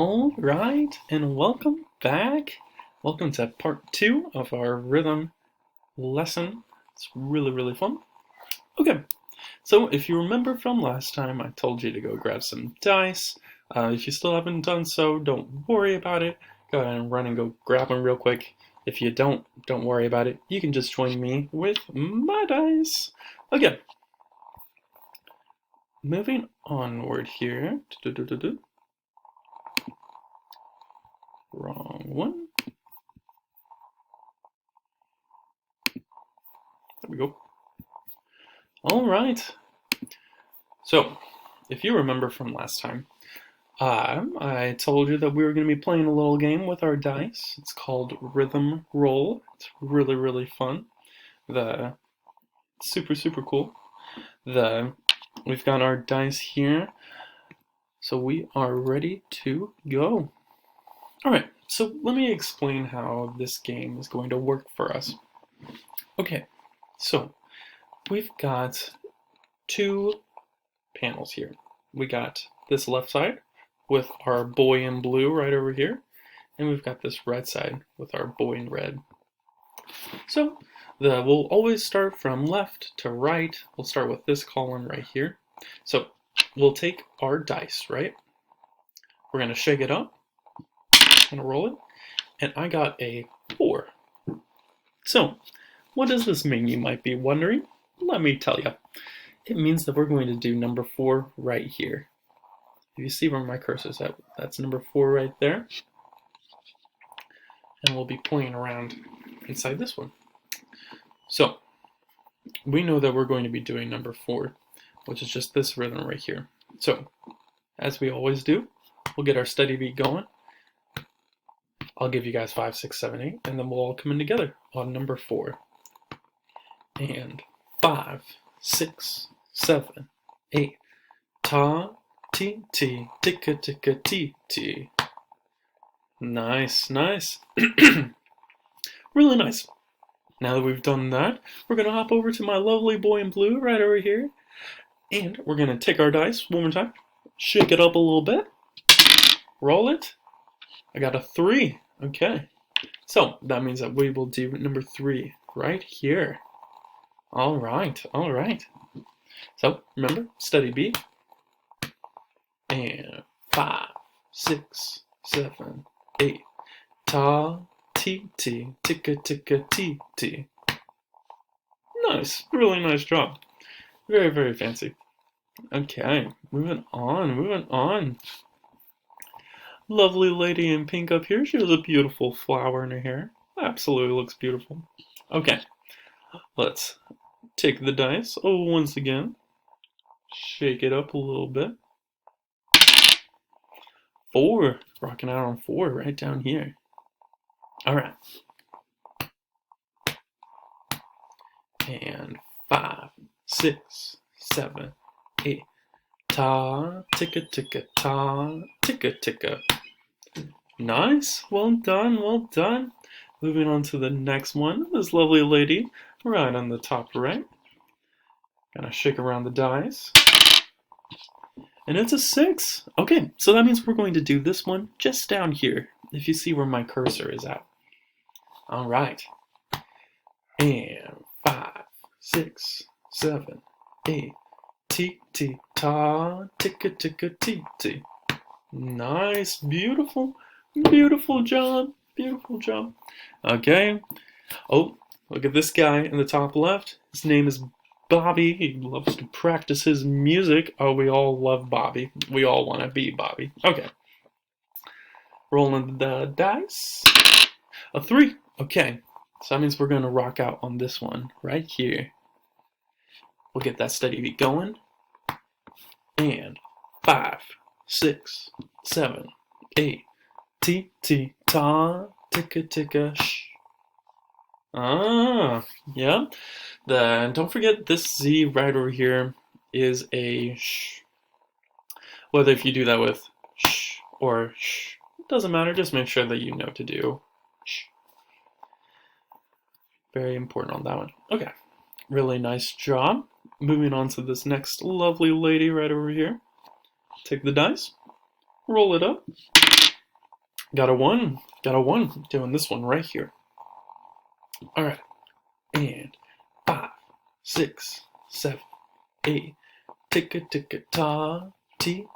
All right, and welcome back. Welcome to part two of our rhythm lesson. It's really fun. Okay, so if you remember from last time, I told you to go grab some dice. If you still haven't done so, don't worry about it. Go ahead and run and go grab them real quick. If you don't worry about it. You can just join me with my dice. Okay, moving onward here. Wrong one. There we go. All right. So, if you remember from last time, I told you that we were going to be playing a little game with our dice. It's called Rhythm Roll. It's really fun. The super cool. We've got our dice here, so we are ready to go. All right. So let me explain how this game is going to work for us. Okay. So we've got two panels here. We got this left side with our boy in blue right over here, and we've got this right side with our boy in red. So we'll always start from left to right. We'll start with this column right here. So we'll take our dice, right? We're going to shake it up. I'm going to roll it. And I got a 4. So what does this mean, you might be wondering? Let me tell you. It means that we're going to do number 4 right here. If you see where my cursor is at, that's number 4 right there. And we'll be playing around inside this one. So we know that we're going to be doing number 4, which is just this rhythm right here. So as we always do, we'll get our steady beat going. I'll give you guys 5, 6, 7, 8, and then we'll all come in together on number 4. And 5, 6, 7, 8. Ta, ti, ti, ticka, ticka, ti, ti. Nice. Really nice. Now that we've done that, we're going to hop over to my lovely boy in blue right over here. And we're going to take our dice one more time. Shake it up a little bit. Roll it. I got a 3. Okay. So that means that we will do number 3 right here. All right. So remember, steady beat. And 5, 6, 7, 8. Ta, ti, ti, ticka, ticka, ti, ti. Nice. Really nice job. Very fancy. Okay, moving on. Lovely lady in pink up here. She has a beautiful flower in her hair. Absolutely looks beautiful. Okay, let's take the dice. Oh, once again. Shake it up a little bit. 4. Rocking out on 4 right down here. Alright. And 5, 6, 7, 8. Ta, ticka, ticka, ta, ticka, ticka. Nice. Well done. Moving on to the next one. This lovely lady right on the top right. Gonna shake around the dice. And it's a 6. Okay, so that means we're going to do this one just down here, if you see where my cursor is at. Alright. And 5, 6, 7, 8. Ti, ti, ta, ticka, ticka, ti, ti. Nice. Beautiful job. Okay. Oh, look at this guy in the top left. His name is Bobby. He loves to practice his music. Oh, we all love Bobby. We all want to be Bobby. Okay. Rolling the dice. A 3. Okay. So that means we're going to rock out on this one right here. We'll get that steady beat going. And 5, 6, 7, 8. Ti, ti, ta, ticka, ticka, shh. Yeah. Don't forget this Z right over here is a sh. Whether if you do that with sh or sh, it doesn't matter. Just make sure that you know to do sh. Very important on that one. Okay. Really nice job. Moving on to this next lovely lady right over here. Take the dice. Roll it up. Got a 1. Got a 1. Doing this one right here. Alright. And 5, 6, 7, 8. Ticka-ticka-ta. T.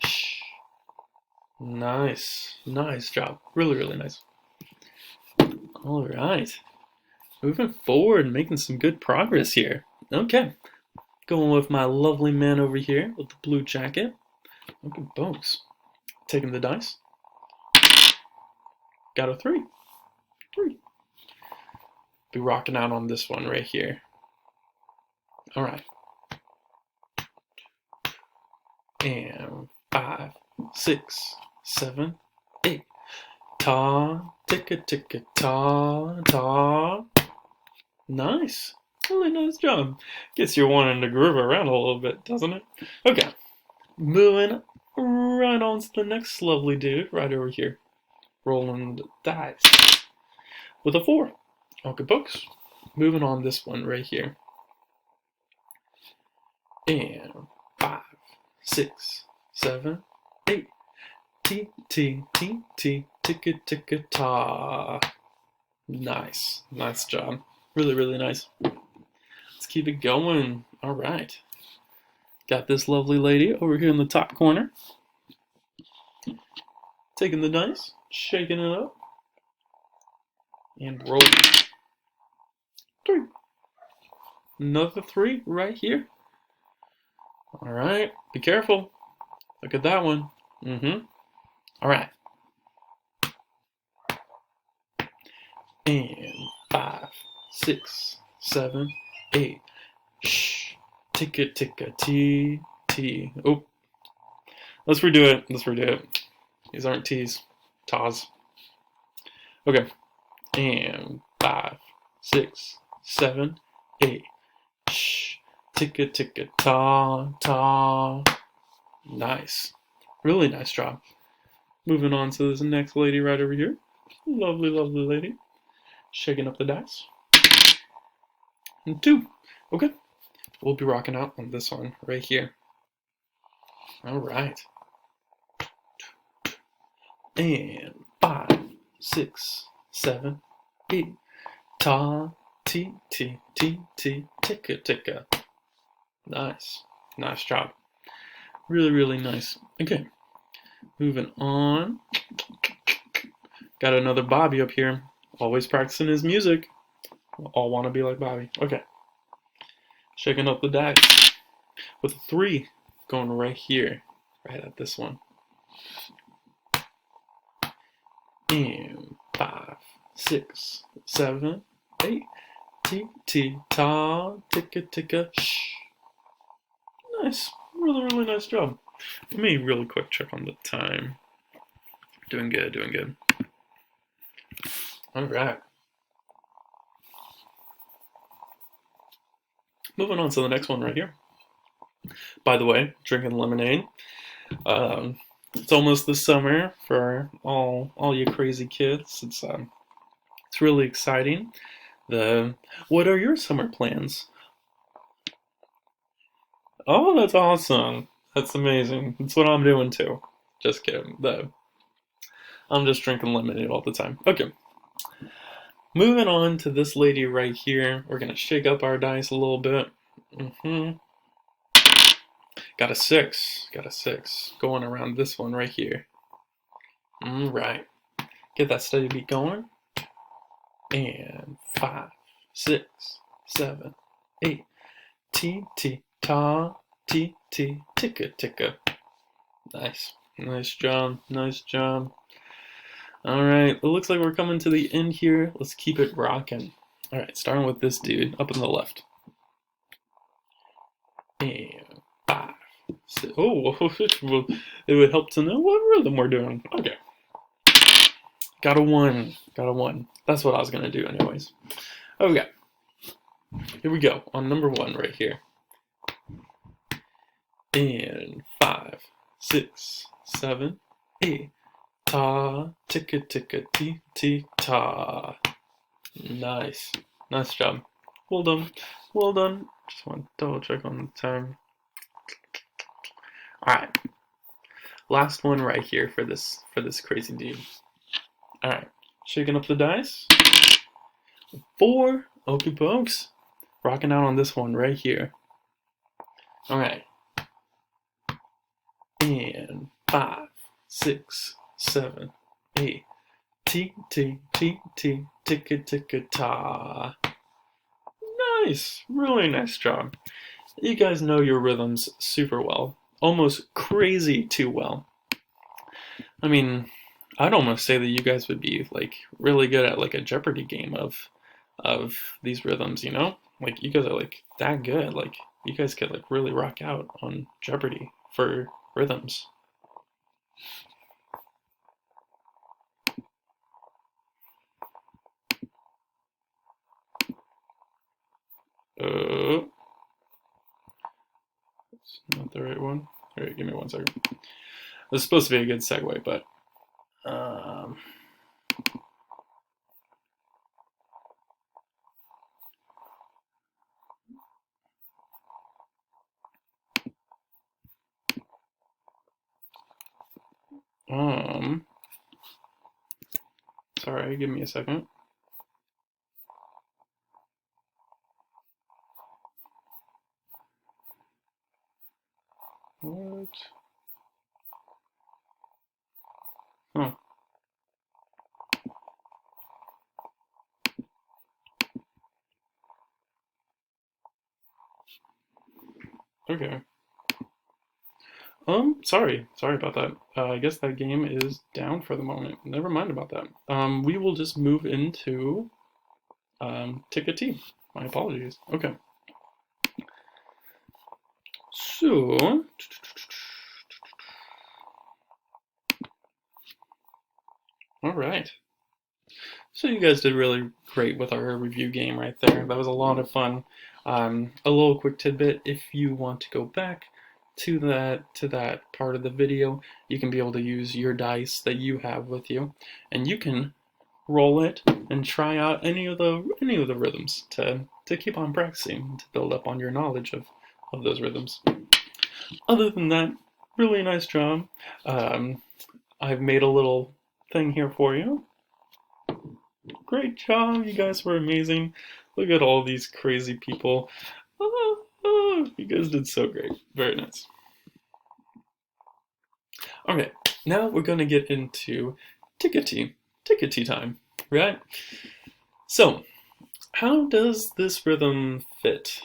Shh. Nice. Nice job. Really, really nice. Alright. Moving forward, making some good progress here. Okay. Going with my lovely man over here with the blue jacket. Look at bones. Taking the dice. Got a 3. 3. Be rocking out on this one right here. Alright. And 5, 6, 7, 8. Ta, ticka ticka ta, ta. Nice. Really nice job. Gets you wanting to groove around a little bit, doesn't it? Okay. Moving right on to the next lovely dude right over here. Rolling the dice. With a 4. Okay, folks. Moving on this one right here. And 5, 6, 7, 8. T, ticka, ticka, ta. Nice. Nice job. Really, really nice. Let's keep it going. Alright. Got this lovely lady over here in the top corner. Taking the dice, shaking it up, and rolling. 3. Another 3 right here. Alright, be careful. Look at that one. Alright. And 5, 6, 7, 8. Shh. Ticka ticka T. Oh. Let's redo it. These aren't T's. Ta's. Okay. And 5, 6, 7, 8. Shh. Ticka ticka ta. Nice. Really nice job. Moving on to this next lady right over here. Lovely, lovely lady. Shaking up the dice. And 2. Okay. We'll be rocking out on this one right here. Alright. And 5, 6, 7, 8. Ta, T, ticka, ticka. Nice. Nice job. Really, really nice. Okay. Moving on. Got another Bobby up here. Always practicing his music. All want to be like Bobby. Okay. Shaking up the dice. With a 3 going right here. Right at this one. And 5, 6, 7, 8. T, ta, ticka, ticka, shh. Nice. Really, really nice job. Let me really quick check on the time. Doing good, doing good. Alright. Moving on to the next one right here. By the way, drinking lemonade. It's almost the summer for all you crazy kids. It's really exciting. What are your summer plans? Oh, that's awesome. That's amazing. That's what I'm doing too. Just kidding. I'm just drinking lemonade all the time. Okay. Moving on to this lady right here. We're gonna shake up our dice a little bit. Got a 6. Got a 6. Going around this one right here. Right. Get that steady beat going. And 5, 6, 7, 8. Ta, ticka, ticka. Nice. Nice job. Nice job. Alright, it looks like we're coming to the end here. Let's keep it rocking. Alright, starting with this dude up in the left. And 5, 6. Oh, it would help to know what rhythm we're doing. Okay. Got a 1. Got a 1. That's what I was going to do anyways. Okay. Here we go on number 1 right here. And 5, 6, 7, 8. Ta, ticka, ticka, ta. Nice. Nice job. Well done. Well done. Just want to double check on the time. Alright. Last one right here for this crazy dude. All right, shaking up the dice. 4. Okie pokes. Rocking out on this one right here. All right. And 5, 6, 7, 8. T T T T ticka ticka ta. Nice, really nice job. You guys know your rhythms super well, almost crazy too well. I mean, I'd almost say that you guys would be like really good at like a Jeopardy game of these rhythms, you know? Like you guys are like that good. Like you guys could like really rock out on Jeopardy for rhythms. It's not the right one. All right, give me 1 second. This is supposed to be a good segue, but um, um, sorry, give me a second. What? Huh. Okay. Sorry about that. I guess that game is down for the moment. Never mind about that. We will just move into Ticket. My apologies. Okay. So, all right. So you guys did really great with our review game right there. That was a lot of fun. A little quick tidbit: if you want to go back to that part of the video, you can be able to use your dice that you have with you, and you can roll it and try out any of the rhythms to keep on practicing to build up on your knowledge of those rhythms. Other than that, really nice job. I've made a little thing here for you. Great job, you guys were amazing. Look at all these crazy people. You guys did so great. Very nice. Okay, now we're gonna get into tickety time, right? So, how does this rhythm fit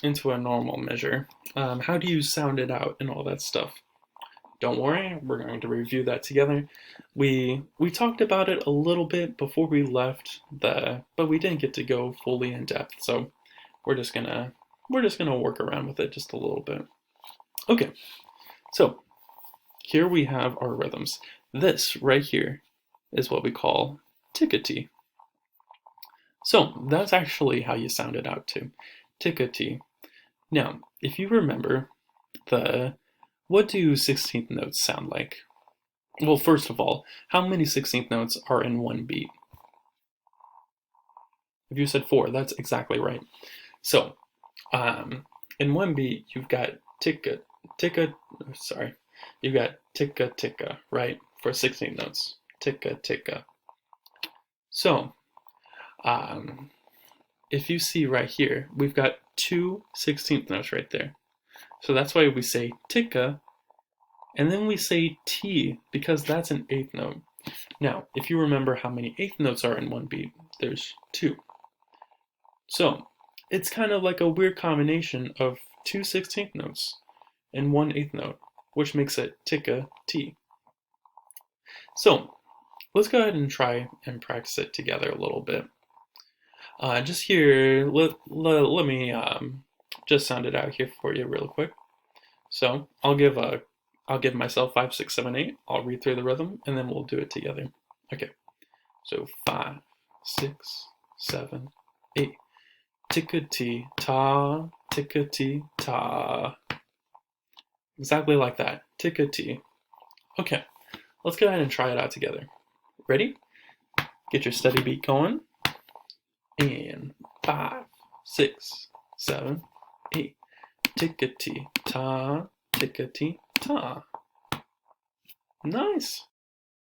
into a normal measure? How do you sound it out and all that stuff? Don't worry, we're going to review that together. We talked about it a little bit before we left but we didn't get to go fully in depth. So we're just gonna work around with it just a little bit. Okay, so here we have our rhythms. This right here is what we call tickety. So that's actually how you sound it out too, tickety. Now, if you remember what do 16th notes sound like? Well, first of all, how many 16th notes are in one beat? If you said 4, that's exactly right. So, in one beat, you've got ticka, ticka, sorry, you've got ticka, ticka, right? For 16 notes, ticka, ticka. So, if you see right here, we've got 2 16th notes right there. So that's why we say ticka, and then we say T, because that's an 8th note. Now, if you remember how many 8th notes are in one beat, there's 2. So, it's kind of like a weird combination of 2 16th notes and 1 8th note, which makes it ticka T. So, let's go ahead and try and practice it together a little bit. Just here, let me just sound it out here for you real quick. So, I'll give myself 5, 6, 7, 8. I'll read through the rhythm, and then we'll do it together. Okay. So 5, 6, 7, 8. Tickety ta, tickety ta. Exactly like that. Tickety. Okay. Let's go ahead and try it out together. Ready? Get your steady beat going. And 5, 6, 7, 8. Tickety ta, tickety ta. Nice.